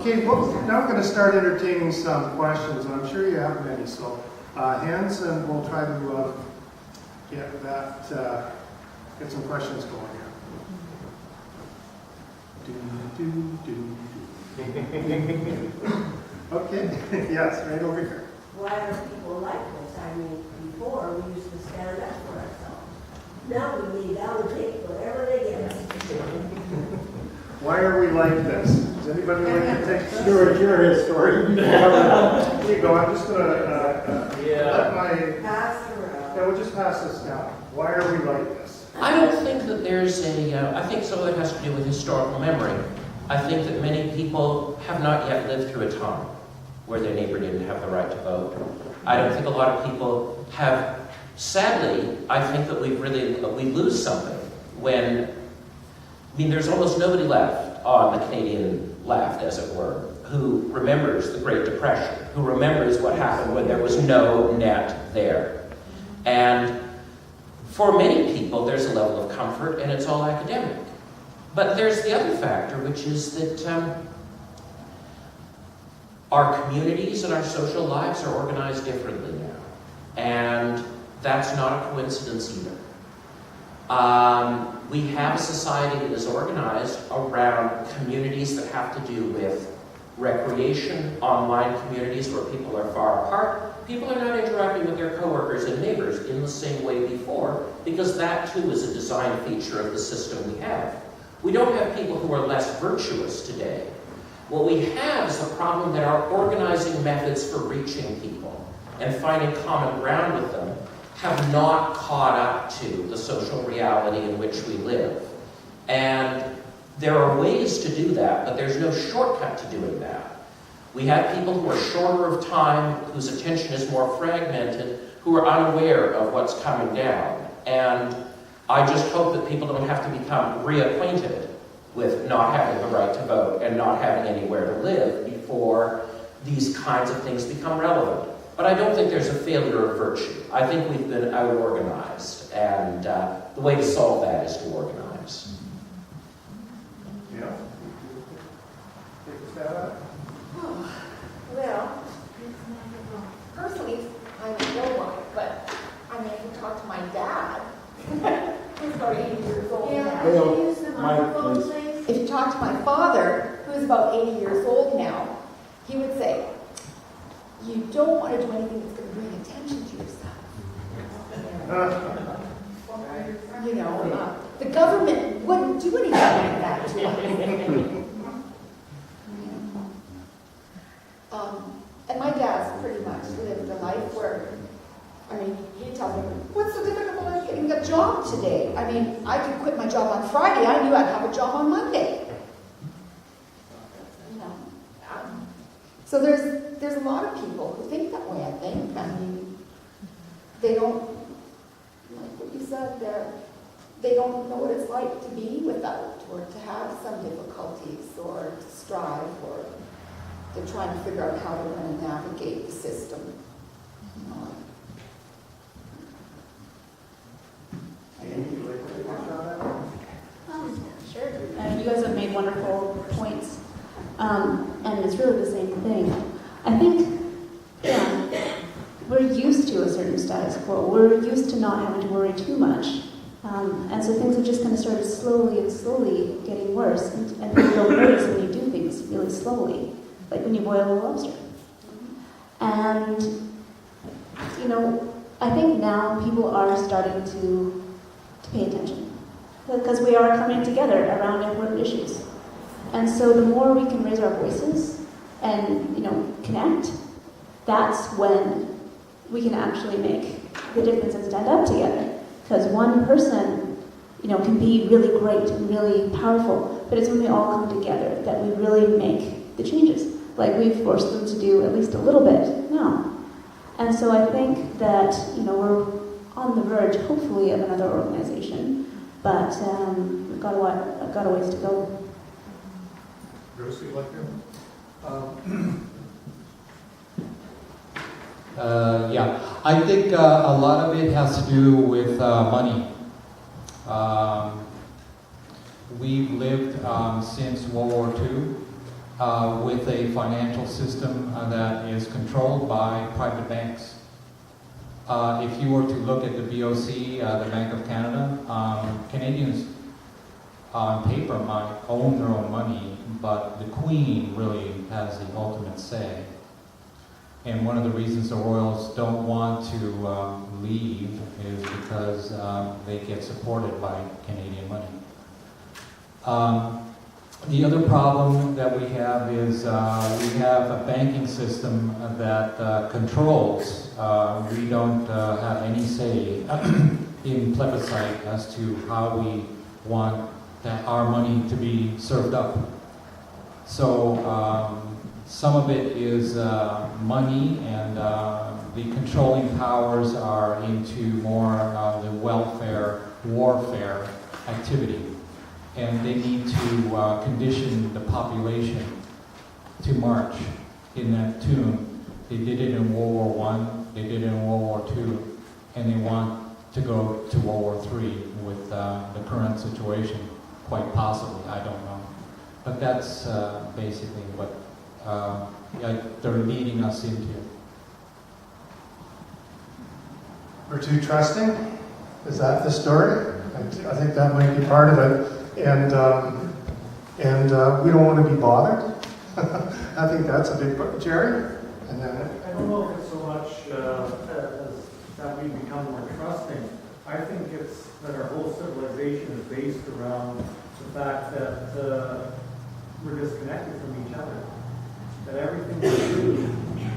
Okay, well, now we're going to start entertaining some questions, and I'm sure you have many. So, hands, and we'll try to get some questions going here. Okay, yes, right over here. Why are people like this? I mean, before we used to stand up for ourselves. Now we leave out and take whatever they give us. Why are we like this? Does anybody like to take Sure, his story. Here you go. I'm just going to let my... Pass around. Yeah, we'll just pass this down. Why are we like this? I don't think that there's I think some of it has to do with historical memory. I think that many people have not yet lived through a time where their neighbor didn't have the right to vote. I don't think a lot of people have, sadly, I think that we lose something when, there's almost nobody left on the Canadian left, as it were, who remembers the Great Depression, who remembers what happened when there was no net there. And for many people, there's a level of comfort, and it's all academic. But there's the other factor, which is that our communities and our social lives are organized differently now. And that's not a coincidence either. We have a society that is organized around communities that have to do with recreation, online communities where people are far apart. People are not interacting with their coworkers and neighbors in the same way before, because that too is a design feature of the system we have. We don't have people who are less virtuous today. What we have is the problem that our organizing methods for reaching people and finding common ground with them have not caught up to the social reality in which we live. And there are ways to do that, but there's no shortcut to doing that. We have people who are shorter of time, whose attention is more fragmented, who are unaware of what's coming down. And I just hope that people don't have to become reacquainted with not having the right to vote and not having anywhere to live before these kinds of things become relevant. But I don't think there's a failure of virtue. I think we've been out-organized, and the way to solve that is to organize. Yeah. Take a stab at it. Well, personally, I don't know why, but I can talk to my dad. He's about 80 years old now. Can you use the microphone, please? If you talk to my father, who's about 80 years old now, he would say, you don't want to do anything that's going to bring attention to yourself. The government wouldn't do anything like that to us. And my dad's pretty much lived a life where, he tells me, what's so difficult about getting a job today? I could quit my job on Friday. I knew I'd have a job on Monday. So there's a lot of people who think that way, I think. They don't, like what you said, they don't know what it's like to be without, or to have some difficulties, or to strive, or they're trying to figure out how they're going to navigate the system. Sure. You guys have made wonderful points. And it's really the same thing. I think, we're used to a certain status quo. We're used to not having to worry too much. And so things have just kind of started slowly and slowly getting worse. And people don't notice when you do things really slowly, like when you boil a lobster. And, I think now people are starting to pay attention. Because we are coming together around important issues. And so the more we can raise our voices and, connect, that's when we can actually make the difference and stand up together. Because one person, can be really great and really powerful, but it's when we all come together that we really make the changes. Like we've forced them to do at least a little bit now. And so I think that, we're on the verge, hopefully, of another organization, but we've got a ways to go. Bruce, you like him? I think a lot of it has to do with money. We've lived since World War II with a financial system that is controlled by private banks. If you were to look at the BOC, the Bank of Canada, Canadians on paper might own their own money, but the Queen really has the ultimate say. And one of the reasons the Royals don't want to leave is because they get supported by Canadian money. The other problem that we have is we have a banking system that controls. We don't have any say in plebiscite as to how we want our money to be served up. So some of it is money, and the controlling powers are into more the welfare, warfare activity. And they need to condition the population to march in that tune. They did it in World War I, they did it in World War II, and they want to go to World War III with the current situation, quite possibly, I don't know. But that's basically what they're leading us into. We're too trusting? Is that the story? I think that might be part of it. And we don't want to be bothered. I think that's a big part. Jerry? And then I don't know if it's so much as that we become more trusting. I think it's that our whole civilization is based around the fact that we're disconnected from each other. That everything we do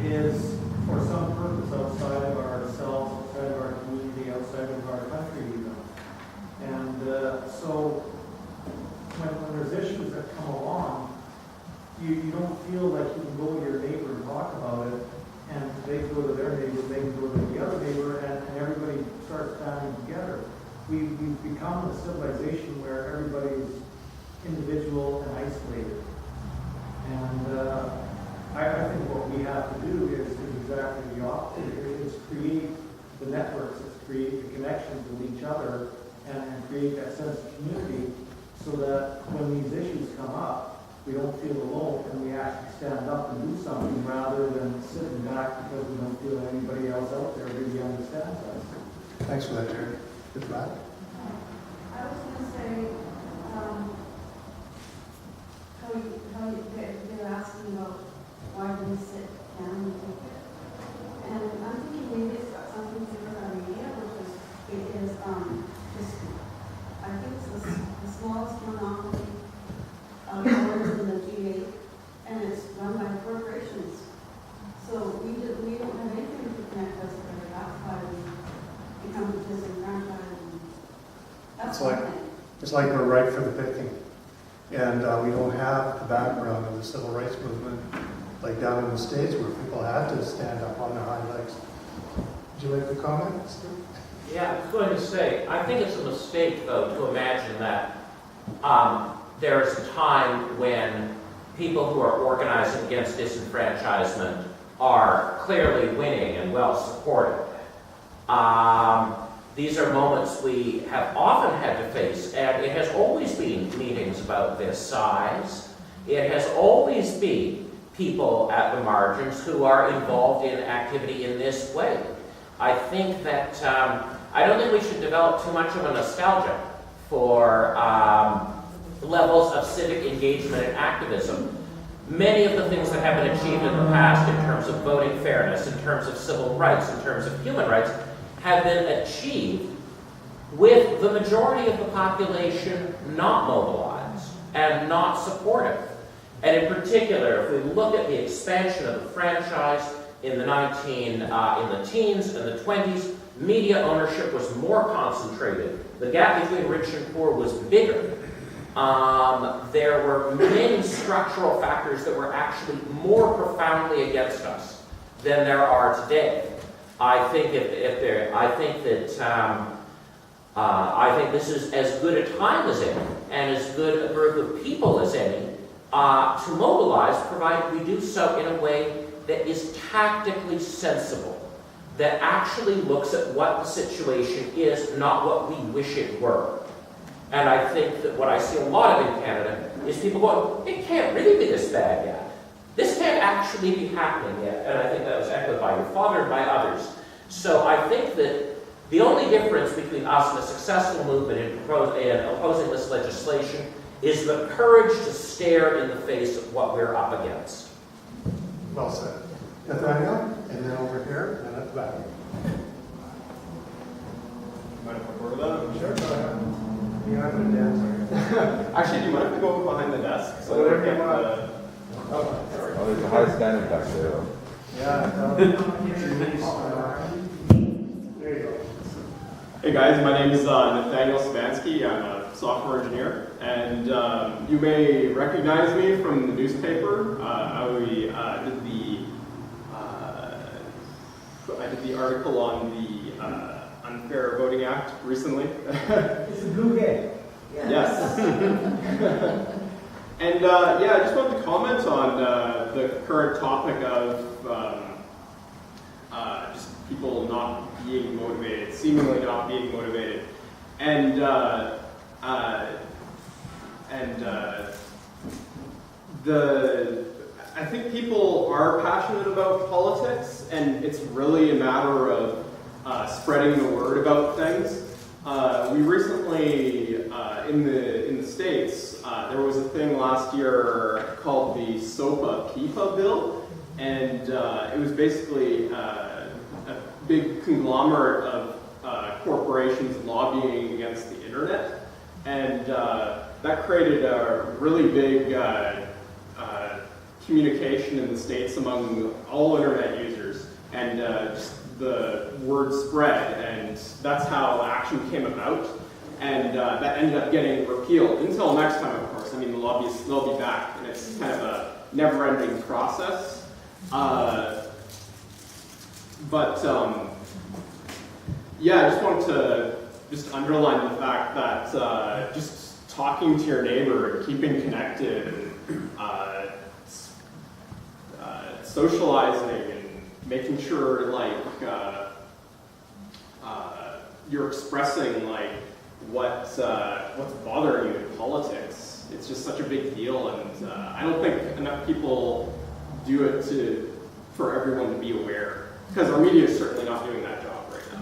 is for some purpose outside of ourselves, outside of our community, outside of our country even. And so when there's issues that come along, you don't feel like you can go to your neighbor and talk about it, and they go to their neighbor, they can go to the other neighbor, and everybody starts banding together. We've become a civilization where everybody is individual and isolated. And I think what we have to do is exactly the opposite. It's create the networks, it's create the connections with each other, and create that sense of community, so that when these issues come up, we don't feel alone and we actually stand up and do something rather than sitting back because we don't feel anybody else out there really understands us. thanks for that, Jerry. Good luck. I was going to say, they're asking about why do we sit down and take it? And I'm thinking maybe it's got something to do with our media, which is I think it's the smallest monopoly of ours in the G8, and it's run by corporations. So we don't have anything to connect us together. That's why we become disenfranchised. That's one thing. It's like we're ripe for the picking. And we don't have the background of the civil rights movement like down in the States where people had to stand up on their hind legs. Would you like to comment, Steve? Yeah, I was going to say, I think it's a mistake, though, to imagine that there's a time when people who are organizing against disenfranchisement are clearly winning and well supported. These are moments we have often had to face, and it has always been meetings about this size. It has always been people at the margins who are involved in activity in this way. I think that I don't think we should develop too much of a nostalgia for levels of civic engagement and activism. Many of the things that have been achieved in the past in terms of voting fairness, in terms of civil rights, in terms of human rights, have been achieved with the majority of the population not mobilized and not supportive. And in particular, if we look at the expansion of the franchise in the teens and the 20s, media ownership was more concentrated. The gap between rich and poor was bigger. There were many structural factors that were actually more profoundly against us than there are today. I think I think this is as good a time as any, and as good a group of people as any, to mobilize, provided we do so in a way that is tactically sensible, that actually looks at what the situation is, not what we wish it were. And I think that what I see a lot of in Canada is people going, it can't really be this bad yet. This can't actually be happening yet. And I think that was echoed by your father and by others. So I think that the only difference between us and a successful movement in opposing this legislation is the courage to stare in the face of what we're up against. Well said. Nathaniel, and then over here, and at the back. Mind if I borrow that? Sure, go ahead. Behind the dancer. Actually, do you mind if I go behind the desk? So Whatever you I want. don't get Oh, sorry. Oh, there's a high standard back there, though. Yeah, there you go. Hey guys, my name is Nathaniel Savansky. I'm a software engineer, and you may recognize me from the newspaper. I did the article on the Unfair Voting Act recently. It's a blue game. Yes. And yeah, I just wanted to comment on the current topic of just people not being motivated, seemingly not being motivated, and I think people are passionate about politics, and it's really a matter of spreading the word about things. We recently, in the States, there was a thing last year called the SOPA-PIPA bill, and it was basically a big conglomerate of corporations lobbying against the internet, and that created a really big communication in the States among all internet users, and just the word spread, and that's how action came about, and that ended up getting repealed. Until next time, of course. I mean, the lobbyists will be back, and it's kind of a never-ending process. Yeah, I just wanted to just underline the fact that just talking to your neighbor and keeping connected and socializing and making sure like you're expressing like what's bothering you in politics. It's just such a big deal, and I don't think enough people do it for everyone to be aware, because our media is certainly not doing that job right now.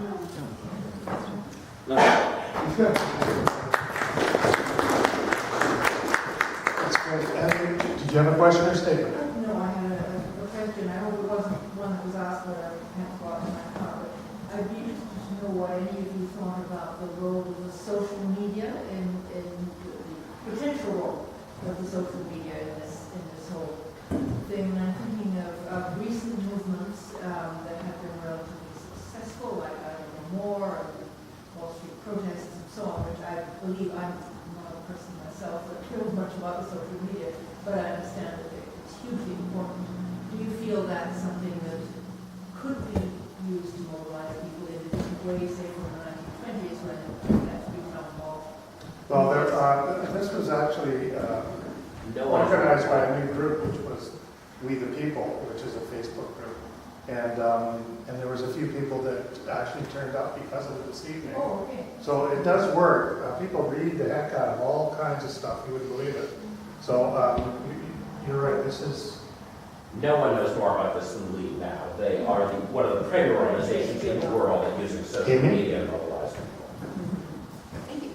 That's great. Andrew, did you have a question or statement? No, I had a question. I hope it wasn't one that was asked, but I can't thought in my heart. I'd be interested to know what any of you thought about the role of the social media in the potential role of the social media in this whole thing. And I'm thinking of recent movements that have been relatively successful, like More and Wall Street protests and so on, which I believe I'm not a person myself that knows much about the social media, but I understand that it's hugely important. Do you feel that's something that could be used to mobilize people in different ways, say from the 1920s when that's become involved? Well, this was actually organized by a new group, which was We the People, which is a Facebook group. And there was a few people that actually turned up because of it this evening. Oh, okay. So it does work. People read the heck out of all kinds of stuff. You wouldn't believe it. So you're right. This is. No one knows more about this than Lead Now. They are one of the premier organizations in the world at using social media and mobilizing people. Thank you.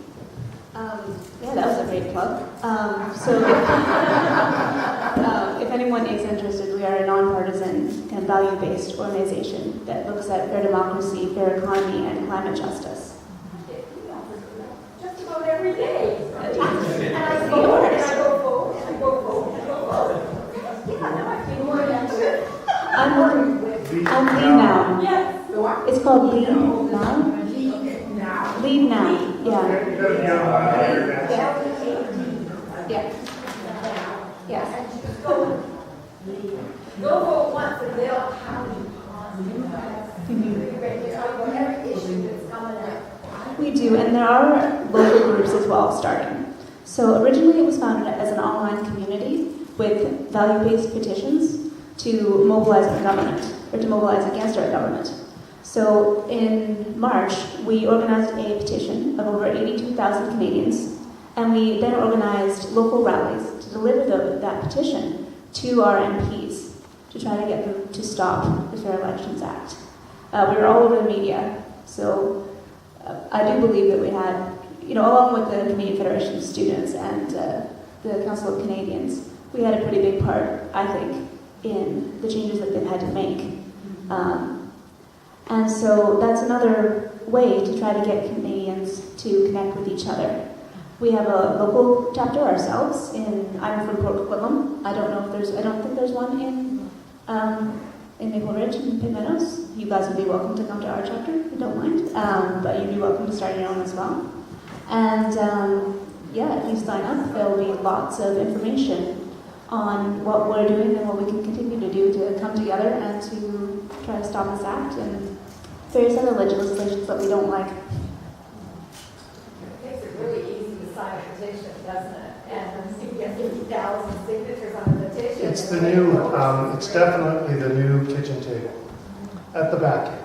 Yeah, that was a great plug. If anyone is interested, we are a nonpartisan and value-based organization that looks at fair democracy, fair economy, and climate justice. Just about every day. And I go vote, and I go vote, and I go vote, and I go vote. Yeah, now I feel more interested. I'm Lead Now. Yes. It's called Lead Now. Now. Lead Now. Yeah. You gotta be on Yeah. Yes. And just go vote once and they'll have you on every issue that's coming up. We do, and there are local groups as well starting. So originally it was founded as an online community with value-based petitions to mobilize our government, or to mobilize against our government. So in March, we organized a petition of over 82,000 Canadians And we then organized local rallies to deliver that petition to our MPs to try to get them to stop the Fair Elections Act. We were all over the media, so I do believe that we had, along with the Canadian Federation of Students and the Council of Canadians, we had a pretty big part, I think, in the changes that they've had to make. And so that's another way to try to get Canadians to connect with each other. We have a local chapter ourselves I'm from Port Coquitlam. I don't think there's one in Maple Ridge and Pitt Meadows. You guys would be welcome to come to our chapter if you don't mind, but you'd be welcome to start your own as well. And if you sign up, there'll be lots of information on what we're doing and what we can continue to do to come together and to try to stop this act and various other legislations that we don't like. It makes it really easy to sign a petition, doesn't it? And you get 50,000 signatures on a petition. It's the new, it's definitely the new kitchen table at the back end.